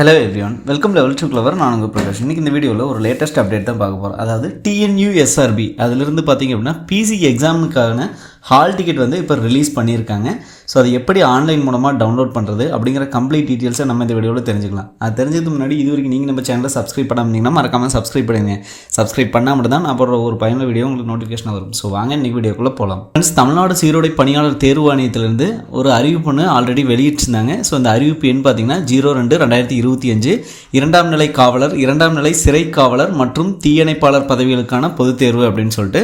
Hello everyone, welcome level to clever. நான் உங்கள் பிரகாஷ். இன்றைக்கி இந்த வீடியோவில் ஒரு லேட்டஸ்ட் அப்டேட் தான் பார்க்க போகிறோம். அதாவது டிஎன்யூஎஸ்ஆர்பி அதிலிருந்து பார்த்திங்க அப்படின்னா பிசி எக்ஸாமுக்கான ஹால் டிக்கெட் வந்து இப்போ ரிலீஸ் பண்ணியிருக்காங்க. ஸோ அது எப்படி ஆன்லைன் மூலமாக டவுன்லோட் பண்ணுறது அப்படிங்கிற கம்ப்ளீட் டீட்டெயில்ஸை நம்ம இந்த வீடியோவில் தெரிஞ்சுக்கலாம். அது தெரிஞ்சதுக்கு முன்னாடி இது வரைக்கும் நீங்கள் நம்ம சேனலை சப்ஸ்கிரைப் பண்ணாமல் மறக்காமல் சப்ஸ்கிரைப் பண்ணுங்க. சப்ஸ்கிரைப் பண்ணால் மட்டும் தான் அப்புறம் ஒரு பயனுள்ள வீடியோ உங்களுக்கு நோட்டிஃபிகேஷன் வரும். ஸோ வாங்க இன்றைக்கி வீடியோக்குள்ளே போகலாம். ஃப்ரெண்ட்ஸ், தமிழ்நாடு சீருடை பணியாளர் தேர்வு ஆணையத்திலிருந்து ஒரு அறிவிப்பு ஒன்று ஆல்ரெடி வெளியிட்டிருந்தாங்க. ஸோ அந்த அறிவிப்பு எண் பார்த்தீங்கன்னா 02/2025 2ஆம் நிலை காவலர், 2ஆம் நிலை சிறை காவலர் மற்றும் தீயணைப்பாளர் பதவிகளுக்கான பொதுத் தேர்வு அப்படின்னு சொல்லிட்டு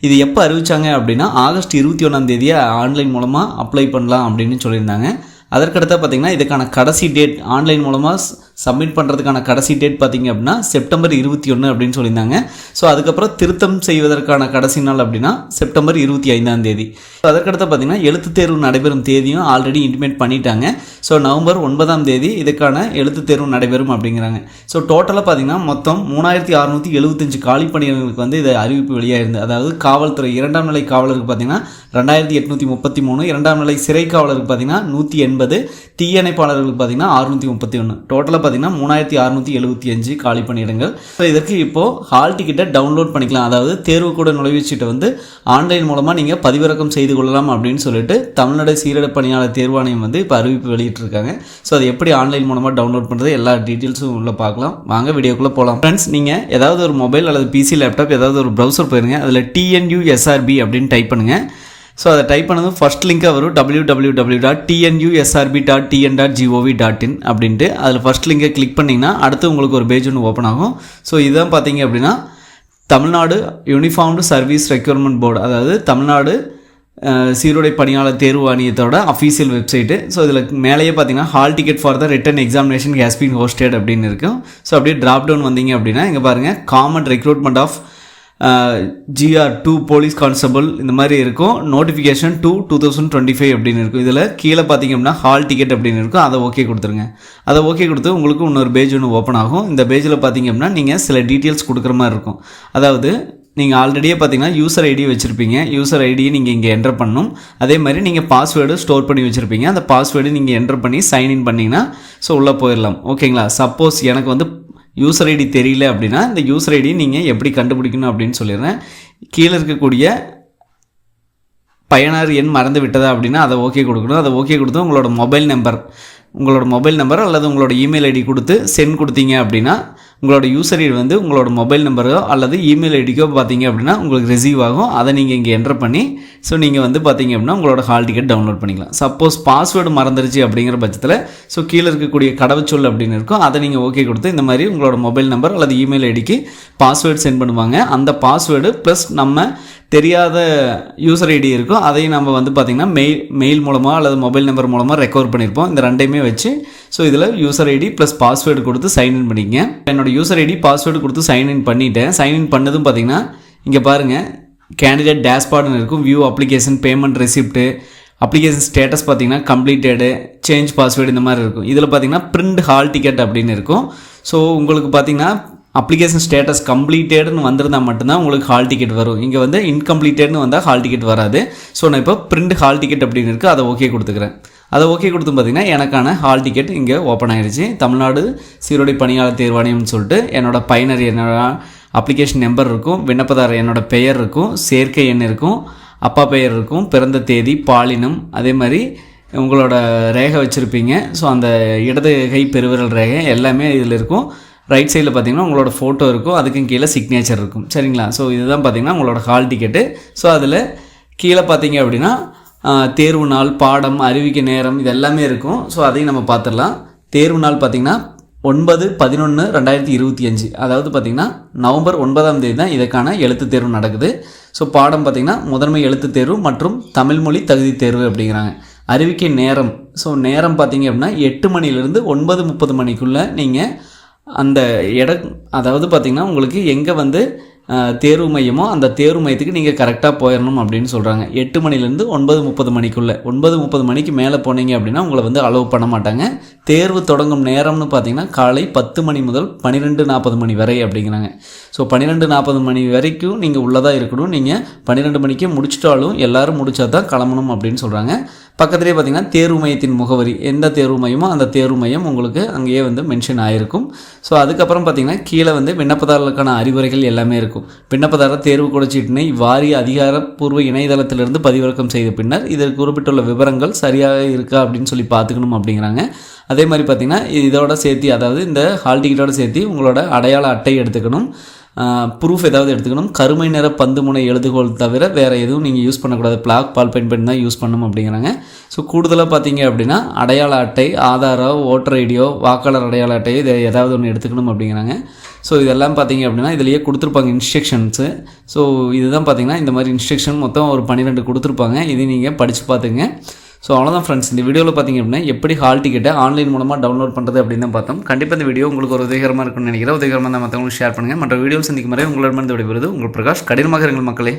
இது எப்போ அறிவித்தாங்க அப்படின்னா ஆகஸ்ட் 21 ஆன்லைன் மூலமாக அப்ளை பண்ணலாம் அப்படின்னு சொல்லியிருந்தாங்க. அதற்கடுத்து பார்த்திங்கன்னா இதுக்கான கடைசி டேட் ஆன்லைன் மூலமாக சப்மிட் பண்ணுறதுக்கான கடைசி டேட் பார்த்திங்க அப்படின்னா செப்டம்பர் 21 அப்படின்னு சொல்லியிருந்தாங்க. ஸோ அதுக்கப்புறம் திருத்தம் செய்வதற்கான கடைசி நாள் அப்படின்னா செப்டம்பர் 25. அதற்கடுத்து பார்த்திங்கன்னா எழுத்து தேர்வு நடைபெறும் தேதியும் ஆல்ரெடி இன்டிமேட் பண்ணிட்டாங்க. ஸோ நவம்பர் 9 இதுக்கான எழுத்து தேர்வு நடைபெறும் அப்படிங்கிறாங்க. ஸோ டோட்டலாக பார்த்திங்கன்னா மொத்தம் 3675 காலி பணியிடங்களுக்கு வந்து இது அறிவிப்பு வெளியாகிருந்தது. அதாவது காவல்துறை 2ஆம் நிலை காவலருக்கு பார்த்திங்கன்னா 2833, 2ஆம் நிலை சிறை காவலருக்கு பார்த்திங்கன்னா 180, தீயணைப்பாளர்களுக்கு பார்த்திங்கன்னா 631. டோட்டலாக பார்த்திங்கன்னா 3675 காலி பணியிடங்கள். ஸோ இதற்கு இப்போது ஹால் டிக்கெட்டை டவுன்லோட் பண்ணிக்கலாம். அதாவது தேர்வு கூட நுழைவுச்சீட்டை வந்து ஆன்லைன் மூலமாக நீங்கள் பதிவிறக்கம் செய்து கொள்ளலாம் அப்படின்னு சொல்லிட்டு தமிழ்நாடு சீருடை பணியாளர் தேர்வாணையம் வந்து இப்போ அறிவிப்பு வெளியிட்டிருக்காங்க. ஸோ அது எப்படி ஆன்லைன் மூலமாக டவுன்லோட் பண்ணுறது எல்லா டீட்டெயில்ஸும் உள்ள பார்க்கலாம். வாங்க வீடியோக்குள்ளே போகலாம். ஃப்ரெண்ட்ஸ், நீங்கள் ஏதாவது ஒரு மொபைல் அல்லது பிசி லேப்டாப் ஏதாவது ஒரு ப்ரௌசர் போயிருங்க. அதில் டிஎன்யூஎஸ்ஆர்பி அப்படின்னு டைப் பண்ணுங்கள். ஸோ அதை டைப் பண்ணதும் ஃபஸ்ட் லிங்காக வரும் www.tnusrb.tn.gov.in அப்படின்ட்டு. அதில் ஃபஸ்ட் லிங்கை கிளிக் பண்ணிங்கன்னா அடுத்து உங்களுக்கு ஒரு பேஜ் ஒன்று ஓப்பன் ஆகும். ஸோ இதுதான் பார்த்தீங்க அப்படின்னா Tamil Nadu uniformed service requirement board, அதாவது தமிழ்நாடு சீருடை பணியாளர் தேர்வு ஆணையத்தோட அஃபீஷியல் வெப்சைட்டு. ஸோ இதில் மேலேயே பார்த்தீங்கன்னா hall ticket for the written examination has been hosted அப்படின்னு இருக்கும். ஸோ அப்படியே ட்ராப் டவுன் வந்தீங்க அப்படின்னா இங்கே பாருங்கள் common recruitment of GR2 police constable இந்த மாதிரி இருக்கும். நோட்டிஃபிகேஷன் 2025 அப்படின்னு இருக்கும். இதில் கீழே பார்த்தீங்க அப்படின்னா ஹால் டிக்கெட் அப்படின்னு இருக்கும். அதை ஓகே கொடுத்துருங்க. அதை ஓகே கொடுத்து உங்களுக்கு இன்னொரு பேஜ் ஒன்று ஓப்பன் ஆகும். இந்த பேஜில் பார்த்தீங்க அப்படின்னா நீங்கள் சில டீட்டெயில்ஸ் கொடுக்குற மாதிரி இருக்கும். அதாவது நீங்கள் ஆல்ரெடியே பார்த்தீங்கன்னா யூசர் ஐடி வச்சுருப்பீங்க. யூசர் ஐடியை நீங்கள் இங்கே என்டர் பண்ணணும். அதே மாதிரி நீங்கள் பாஸ்வேர்டு ஸ்டோர் பண்ணி வச்சுருப்பீங்க. அந்த பாஸ்வேர்டு நீங்கள் என்டர் பண்ணி சைன்இன் பண்ணிங்கன்னா ஸோ உள்ளே போயிடலாம். ஓகேங்களா? சப்போஸ் எனக்கு வந்து யூசர் ஐடி தெரியல அப்படின்னா இந்த யூசர் ஐடி நீங்கள் எப்படி கண்டுபிடிக்கணும் அப்படின்னு சொல்லிடுறேன். கீழே இருக்கக்கூடிய பயனர் எண் மறந்து விட்டதா அப்படின்னா அதை ஓகே கொடுக்கணும். அதை ஓகே கொடுத்து உங்களோட மொபைல் நம்பர் அல்லது உங்களோட இமெயில் ஐடி கொடுத்து சென்ட் கொடுத்தீங்க அப்படின்னா உங்களோட யூசர் ஐடி வந்து உங்களோட மொபைல் நம்பரோ அல்லது இமெயில் ஐடிக்கோ பார்த்தீங்க அப்படின்னா உங்களுக்கு ரிசீவ் ஆகும். அதை நீங்கள் இங்கே என்டர் பண்ணி ஸோ நீங்கள் வந்து பார்த்தீங்க அப்படின்னா உங்களோட ஹால் டிக்கெட் டவுன்லோட் பண்ணிக்கலாம். சப்போஸ் பாஸ்வேர்டு மறந்துருச்சு அப்படிங்கிற பட்சத்தில் ஸோ கீழே இருக்கக்கூடிய கடவுச்சொல் அப்படின்னு இருக்கும். அதை நீங்கள் ஓகே கொடுத்து இந்த மாதிரி உங்களோட மொபைல் நம்பர் அல்லது இமெயில் ஐடிக்கு பாஸ்வேர்டு சென்ட் பண்ணுவாங்க. அந்த பாஸ்வேர்டு ப்ளஸ் நம்ம தெரியாத யூசர் ஐடி இருக்கும். அதையும் நம்ம வந்து பார்த்திங்கன்னா மெயில் மூலமாக அல்லது மொபைல் நம்பர் மூலமாக ரெக்கவர் பண்ணியிருப்போம். இந்த ரெண்டையுமே வச்சு ஸோ இதில் யூசர் ஐடி ப்ளஸ் பாஸ்வேர்டு கொடுத்து சைன்இன் பண்ணிக்கங்க. என்னோடய யூசர் ஐடி பாஸ்வேர்டு கொடுத்து சைன்இன் பண்ணிவிட்டேன். சைன்இன் பண்ணதும் பார்த்திங்கன்னா இங்கே பாருங்கள் கேண்டிடேட் டேஷ்பார்டுன்னு இருக்கும். View application, payment receipt, application status பார்த்திங்கன்னா கம்ப்ளீட்டடு, சேஞ்ச் பாஸ்வேர்டு இந்த மாதிரி இருக்கும். இதில் பார்த்திங்கன்னா பிரிண்ட் ஹால் டிக்கெட் அப்படின்னு இருக்கும். ஸோ உங்களுக்கு பார்த்திங்கன்னா அப்ளிகேஷன் ஸ்டேட்டஸ் கம்ப்ளீட்டட்னு வந்திருந்தால் மட்டும்தான் உங்களுக்கு ஹால் டிக்கெட் வரும். இங்கே வந்து இன்கம்ப்ளீட்டட்னு வந்தால் ஹால் டிக்கெட் வராது. ஸோ நான் இப்போ பிரிண்ட் ஹால் டிக்கெட் அப்படின்னு இருக்குது, அதை ஓகே கொடுத்துக்கிறேன். அதை ஓகே கொடுத்து பார்த்திங்கன்னா எனக்கான ஹால் டிக்கெட் இங்கே ஓப்பன் ஆகிடுச்சு. தமிழ்நாடு சீருடை பணியாளர் தேர்வாணையம்னு சொல்லிட்டு என்னோடய பயனர் என்னோட அப்ளிகேஷன் நம்பர் இருக்கும், விண்ணப்பதாரர் என்னோட பெயர் இருக்கும், சேர்க்கை எண் இருக்கும், அப்பா பெயர் இருக்கும், பிறந்த தேதி, பாலினம், அதே மாதிரி உங்களோட ரேகை வச்சுருப்பீங்க. ஸோ அந்த இடது கை பெருவிரல் ரேகை எல்லாமே இதில் இருக்கும். ரைட் சைடில் பார்த்தீங்கன்னா உங்களோட ஃபோட்டோ இருக்கும், அதுக்கும் கீழே சிக்னேச்சர் இருக்கும். சரிங்களா? ஸோ இதுதான் பார்த்தீங்கன்னா உங்களோட ஹால் டிக்கெட்டு. ஸோ அதில் கீழே பார்த்தீங்க அப்படின்னா தேர்வு நாள், பாடம், அறிவிக்க நேரம் இது எல்லாமே இருக்கும். ஸோ அதையும் நம்ம பார்த்துடலாம். தேர்வு நாள் பார்த்திங்கன்னா 9/11/2025, அதாவது பார்த்திங்கன்னா நவம்பர் 9 தான் இதுக்கான எழுத்து தேர்வு நடக்குது. ஸோ பாடம் பார்த்திங்கன்னா முதன்மை எழுத்து தேர்வு மற்றும் தமிழ் மொழி தகுதி தேர்வு அப்படிங்கிறாங்க. அறிவிக்கை நேரம், ஸோ நேரம் பார்த்திங்க அப்படின்னா 8 மணிலேருந்து 9:30 மணிக்குள்ளே நீங்கள் அந்த அதாவது பார்த்திங்கன்னா உங்களுக்கு எங்கே வந்து தேர்வு மையமோ அந்த தேர்வு மையத்துக்கு நீங்கள் கரெக்டாக போயிடணும் அப்படின்னு சொல்கிறாங்க. 8 மணிலேருந்து 9:30 மணிக்குள்ளே. 9:30 மணிக்கு மேலே போனீங்க அப்படின்னா உங்களை வந்து அலோவ் பண்ண மாட்டாங்க. தேர்வு தொடங்கும் நேரம்னு பார்த்தீங்கன்னா காலை 10 மணி முதல் 12:40 மணி வரை அப்படிங்கிறாங்க. ஸோ 12:40 மணி வரைக்கும் நீங்கள் உள்ளதாக இருக்கணும். நீங்கள் 12 மணிக்கு முடிச்சிட்டாலும் எல்லோரும் முடிச்சா தான் கிளம்பணும் அப்படின்னு சொல்கிறாங்க. பக்கத்துலேயே பார்த்தீங்கன்னா தேர்வு மையத்தின் முகவரி, எந்த தேர்வு மையமோ அந்த தேர்வு மையம் உங்களுக்கு அங்கேயே வந்து மென்ஷன் ஆகிருக்கும். ஸோ அதுக்கப்புறம் பார்த்தீங்கன்னா கீழே வந்து விண்ணப்பதாரர்களுக்கான அறிவுரைகள் எல்லாமே இருக்கும். விண்ணப்பதாரர் தேர்வு கொடுச்சீட்டினை வாரிய அதிகாரப்பூர்வ இணையதளத்திலிருந்து பதிவிறக்கம் செய்த பின்னர் இதில் குறிப்பிட்டுள்ள விவரங்கள் சரியாக இருக்கா அப்படின்னு சொல்லி பார்த்துக்கணும் அப்படிங்கிறாங்க. அதே மாதிரி பார்த்திங்கன்னா இதோட சேர்த்து, அதாவது இந்த ஹால் டிக்கெட்டோட சேர்த்து உங்களோட அடையாள அட்டை எடுத்துக்கணும், ப்ரூஃப் ஏதாவது எடுத்துக்கணும். கருமை நிற பந்து முனை எழுதுகோள் தவிர வேறு எதுவும் நீங்கள் யூஸ் பண்ணக்கூடாது. பிளாக் பால் பென் தான் யூஸ் பண்ணணும் அப்படிங்கிறாங்க. ஸோ கூடுதலாக பார்த்தீங்க அப்படின்னா அடையாள அட்டை, ஆதாரோ, ஓட்டர் ஐடியோ, வாக்காளர் அடையாள அட்டையோ இதை ஏதாவது ஒன்று எடுத்துக்கணும் அப்படிங்கிறாங்க. ஸோ இதெல்லாம் பார்த்தீங்க அப்படின்னா இதிலேயே கொடுத்துருப்பாங்க இன்ஸ்ட்ரக்ஷன்ஸு. ஸோ இதுதான் பார்த்தீங்கன்னா இந்த மாதிரி இன்ஸ்ட்ரக்ஷன் மொத்தம் ஒரு 12 கொடுத்துருப்பாங்க. இது நீங்கள் படித்து பார்த்துங்க. ஸோ அவ்வளோதான் ஃப்ரெண்ட்ஸ். இந்த வீடியோவில் பார்த்தீங்க அப்படின்னா எப்படி ஹால் டிக்கெட்டை ஆன்லைன் மூலமாக டவுன்லோட் பண்ணுறது அப்படின்னு தான் பார்த்தோம். கண்டிப்பாக இந்த வீடியோ உங்களுக்கு ஒரு உதவிகரமாக இருக்கும்னு நினைக்கிறேன். உதவிகரமாக தான் மற்றவங்களுக்கு ஷேர் பண்ணுங்கள். மற்ற வீடியோ சந்திக்கும் வரை உங்களிடமிருந்து விடைபெறுவது உங்கள் பிரகாஷ். கடினமாக இருங்கள் மக்களே.